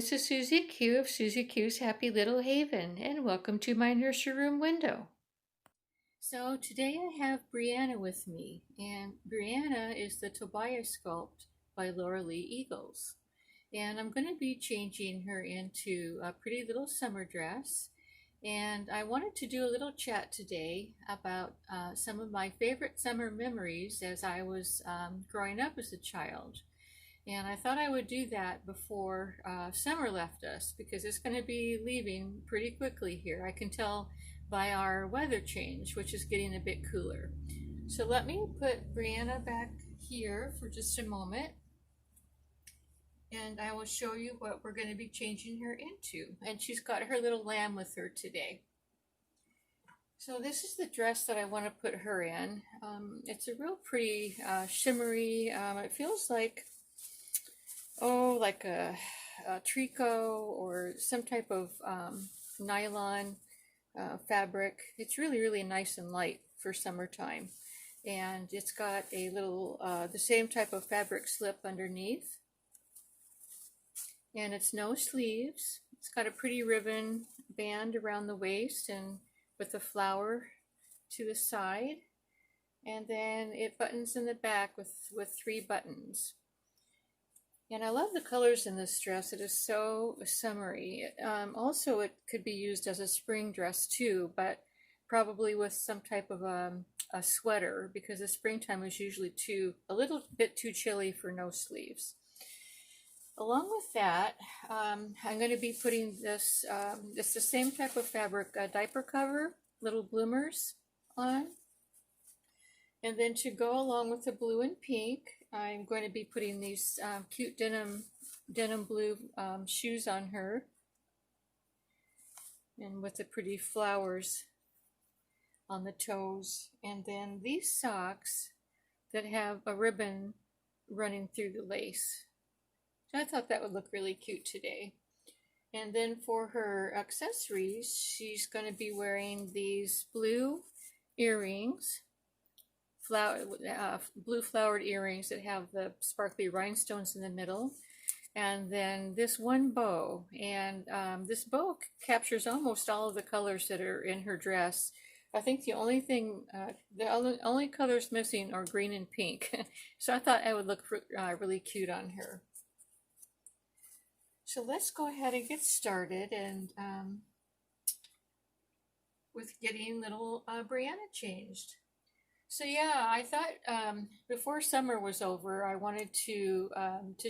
this is Susie Q of Susie Q's Happy Little Haven, and welcome to my nursery room window. So today I have Brianna with me, and Brianna is the Tobiah sculpt by Laura Lee Eagles. And I'm going to be changing her into a pretty little summer dress. And I wanted to do a little chat today about some of my favorite summer memories as I was growing up as a child. And I thought I would do that before summer left us because it's going to be leaving pretty quickly here. I can tell by our weather change, which is getting a bit cooler. So let me put Brianna back here for just a moment. And I will show you what we're going to be changing her into. And she's got her little lamb with her today. So this is the dress that I want to put her in. It's a real pretty shimmery, it feels like like a tricot or some type of nylon fabric. It's really nice and light for summertime. And it's got a little, the same type of fabric slip underneath. And it's no sleeves. It's got a pretty ribbon band around the waist and with a flower to the side. And then it buttons in the back with 3 buttons. And I love the colors in this dress. It is so summery. Also, it could be used as a spring dress too, but probably with some type of a sweater because the springtime is usually a little bit too chilly for no sleeves. Along with that, I'm going to be putting this, it's the same type of fabric, diaper cover, little bloomers on. And then to go along with the blue and pink, I'm going to be putting these cute denim blue shoes on her. And with the pretty flowers on the toes. And then these socks that have a ribbon running through the lace. So I thought that would look really cute today. And then for her accessories, she's going to be wearing these blue earrings. Blue flowered earrings that have the sparkly rhinestones in the middle, and then this one bow, and this bow captures almost all of the colors that are in her dress. I think the only thing, the only colors missing are green and pink, so I thought it would look really cute on her. So let's go ahead and get started and with getting little Brianna changed. So yeah, I thought before summer was over, I wanted to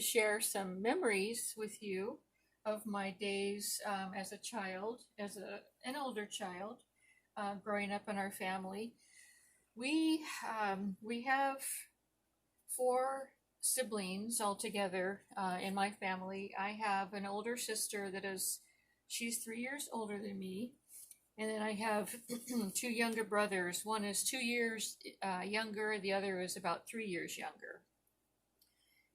share some memories with you of my days as a child, as an older child, growing up in our family. We have 4 siblings altogether in my family. I have an older sister she's 3 years older than me. And then I have 2 younger brothers. One is 2 years younger, the other is about 3 years younger.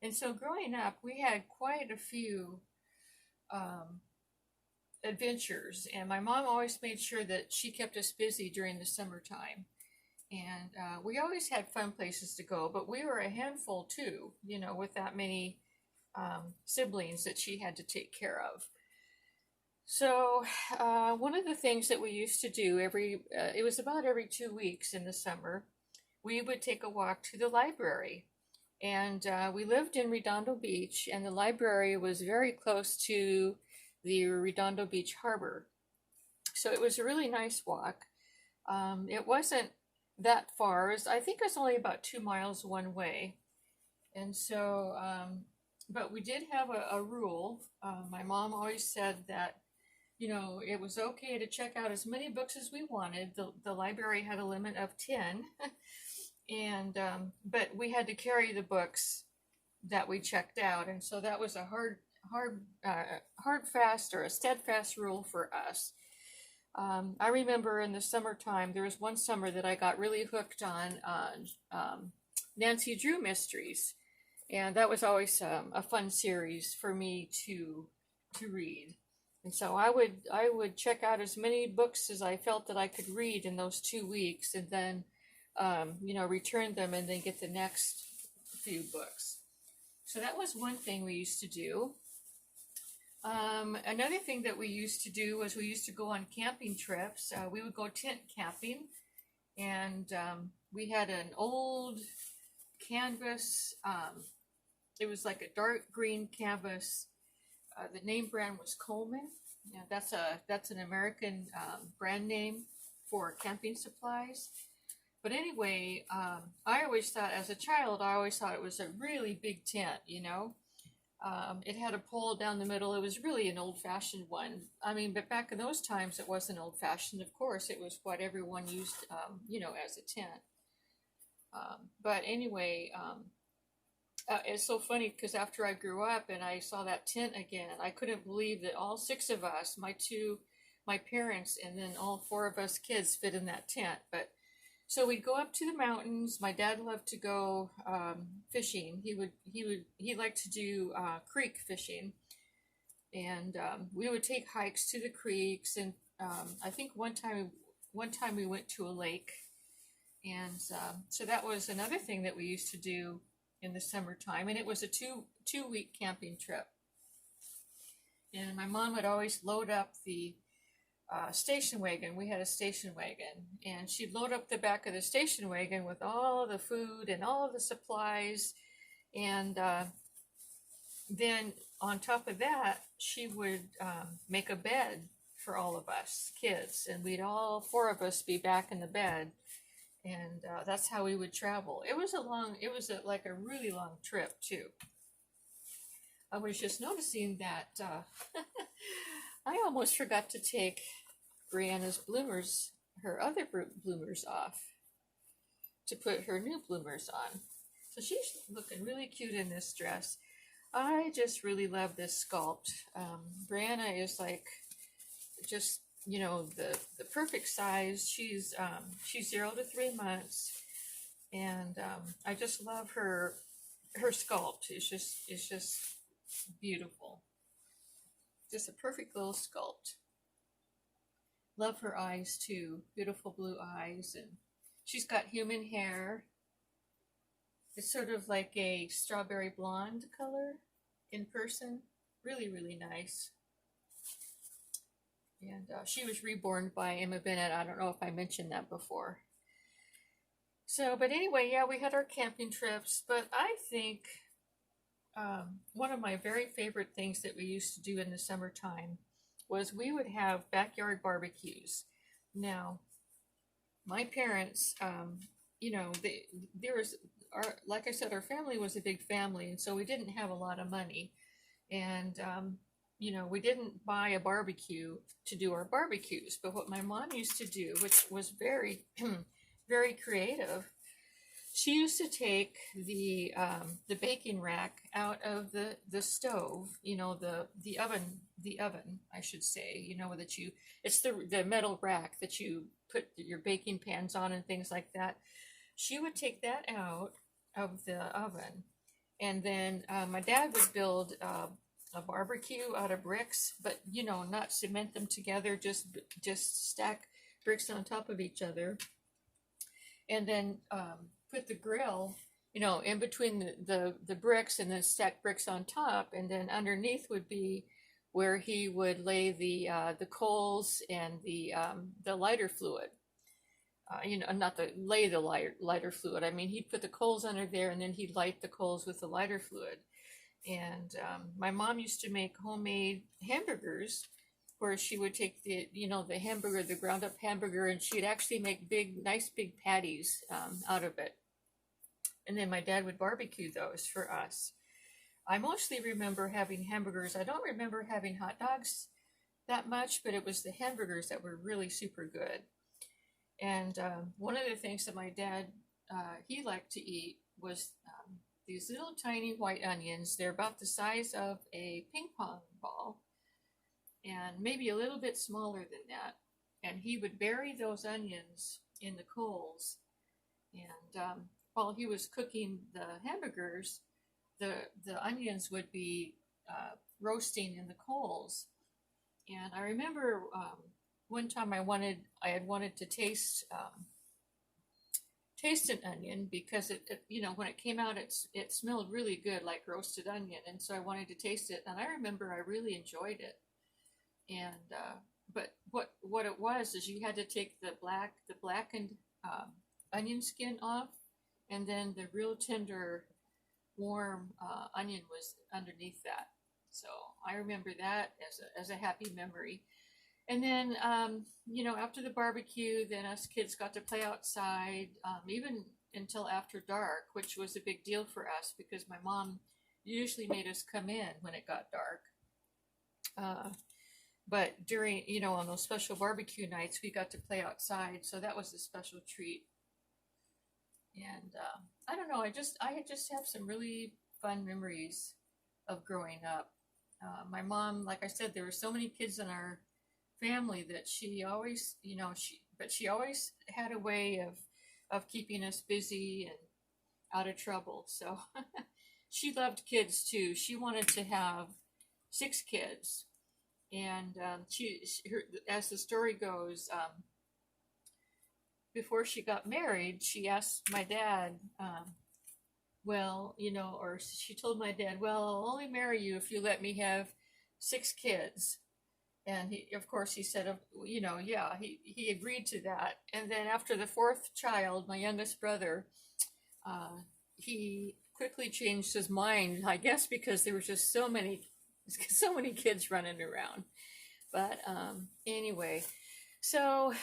And so growing up, we had quite a few adventures. And my mom always made sure that she kept us busy during the summertime. And we always had fun places to go, but we were a handful too, with that many siblings that she had to take care of. So one of the things that we used to do it was about every 2 weeks in the summer, we would take a walk to the library. And we lived in Redondo Beach, and the library was very close to the Redondo Beach Harbor. So it was a really nice walk. It wasn't that far. I think it was only about 2 miles one way. And so, but we did have a rule. My mom always said that it was okay to check out as many books as we wanted. The library had a limit of 10, and but we had to carry the books that we checked out, and so that was a hard fast or a steadfast rule for us. I remember in the summertime, there was one summer that I got really hooked on Nancy Drew mysteries, and that was always a fun series for me to read. And so I would check out as many books as I felt that I could read in those 2 weeks, and then return them and then get the next few books. So that was one thing we used to do. Another thing that we used to do was we used to go on camping trips. We would go tent camping, and we had an old canvas. It was like a dark green canvas. The name brand was Coleman. Yeah, that's an American brand name for camping supplies. But anyway, I always thought, as a child, I always thought it was a really big tent, you know. It had a pole down the middle. It was really an old-fashioned one. I mean, but back in those times, it wasn't old-fashioned. Of course, it was what everyone used, you know, as a tent. But anyway, it's so funny because after I grew up and I saw that tent again, I couldn't believe that all six of us, my parents, and then all four of us kids fit in that tent. But so we'd go up to the mountains. My dad loved to go fishing. He liked to do creek fishing, and we would take hikes to the creeks. And I think one time we went to a lake, and so that was another thing that we used to do in the summertime. And it was a two-week camping trip. And my mom would always load up the station wagon. We had a station wagon, and she'd load up the back of the station wagon with all the food and all the supplies, and then on top of that, she would make a bed for all of us kids, and we'd all four of us be back in the bed, and that's how we would travel. It was like a really long trip too. I was just noticing that I almost forgot to take Brianna's bloomers, her other bloomers off, to put her new bloomers on. So she's looking really cute in this dress. I just really love this sculpt. Brianna is like just, you know, the perfect size. She's 0 to 3 months, and I just love her sculpt. It's just beautiful. Just a perfect little sculpt. Love her eyes too. Beautiful blue eyes, and she's got human hair. It's sort of like a strawberry blonde color in person. Really, really nice. And she was reborn by Emma Bennett. I don't know if I mentioned that before. So, but anyway, yeah, we had our camping trips. But I think one of my very favorite things that we used to do in the summertime was we would have backyard barbecues. Now, my parents, you know, like I said, our family was a big family, and so we didn't have a lot of money. And, you know, we didn't buy a barbecue to do our barbecues. But what my mom used to do, which was very, very creative, she used to take the baking rack out of the stove, you know, the oven, I should say, you know, it's the metal rack that you put your baking pans on and things like that. She would take that out of the oven, and then my dad would build a barbecue out of bricks, but, you know, not cement them together, just stack bricks on top of each other, and then put the grill, you know, in between the bricks, and then stack bricks on top, and then underneath would be where he would lay the coals and the lighter fluid. You know, not the lighter fluid. I mean, he'd put the coals under there, and then he'd light the coals with the lighter fluid. And my mom used to make homemade hamburgers, where she would take the hamburger, the ground up hamburger, and she'd actually make nice big patties out of it. And then my dad would barbecue those for us. I mostly remember having hamburgers. I don't remember having hot dogs that much, but it was the hamburgers that were really super good. And one of the things that my dad, he liked to eat was these little tiny white onions. They're about the size of a ping pong ball, and maybe a little bit smaller than that. And he would bury those onions in the coals. And while he was cooking the hamburgers, the onions would be roasting in the coals. And I remember one time I had wanted to taste taste an onion because you know, when it came out, it smelled really good, like roasted onion, and so I wanted to taste it, and I remember I really enjoyed it. And but what it was is you had to take the blackened onion skin off, and then the real tender, warm onion was underneath that. So I remember that as a happy memory. And then, you know, after the barbecue, then us kids got to play outside, even until after dark, which was a big deal for us because my mom usually made us come in when it got dark. Uh, but during, you know, on those special barbecue nights, we got to play outside, so that was a special treat. And I don't know, I just have some really fun memories of growing up. My mom, like I said, there were so many kids in our family that she always, you know, she always had a way of keeping us busy and out of trouble. So she loved kids too. She wanted to have 6 kids, and as the story goes, before she got married, she asked my dad, well, you know, or she told my dad, well, I'll only marry you if you let me have 6 kids. And he, of course, he said, you know, yeah, he agreed to that. And then after the 4th child, my youngest brother, he quickly changed his mind, I guess, because there was just so many kids running around. But anyway, so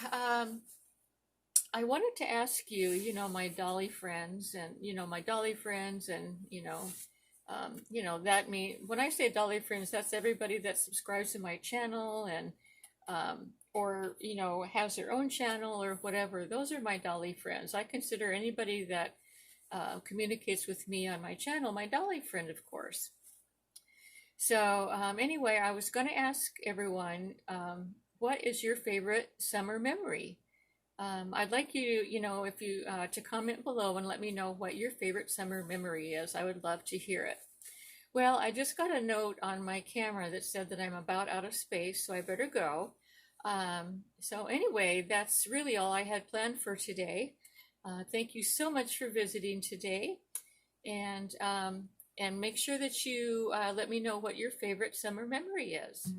I wanted to ask you, you know, my Dolly friends, and that mean when I say Dolly friends, that's everybody that subscribes to my channel and or you know has their own channel or whatever. Those are my Dolly friends. I consider anybody that communicates with me on my channel my Dolly friend, of course. So anyway, I was going to ask everyone, what is your favorite summer memory? I'd like you, you know, if you to comment below and let me know what your favorite summer memory is. I would love to hear it. Well, I just got a note on my camera that said that I'm about out of space, so I better go. So anyway, that's really all I had planned for today. Thank you so much for visiting today, and make sure that you let me know what your favorite summer memory is.